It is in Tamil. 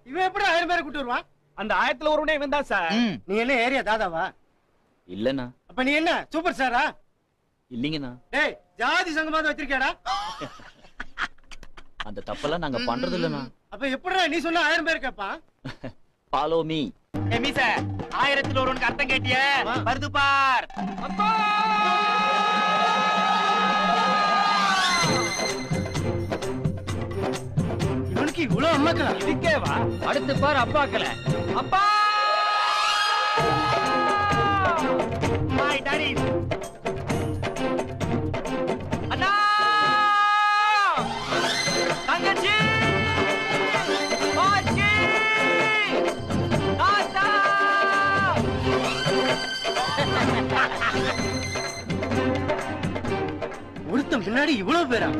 இவன் எப்படி 1000 பேரை கூட்டு வருவான்? அந்த 1000த்துல ஒருவனே இவன் தான் சார். நீ என்ன ஏரியா தாதாவா? இல்லண்ணா. அப்ப நீ என்ன சூப்பர் ஸ்டாரா? இல்லீங்கண்ணா. டேய் ஜாதி சங்கமாவது வச்சிருக்கேடா? அந்த தப்பெல்லாம் நாங்க பண்றது இல்லண்ணா. அப்ப எப்படிடா நீ சொன்ன 1000 பேர் கேட்பான்? Follow me. மீச 1000த்துல ஒருவனுக்கு அர்த்தம் கேட்டிய வருது பார். இவனுக்கு இவ்வளவு அம்மாக்களா? இதுக்கே வா. அடுத்து பார் அப்பாக்கள. அப்பா மை டாடி. அண்ணா தங்கச்சி பாச்சி தாத்தா. ஒருத்தன் பின்னாடி இவ்வளவு பேரா?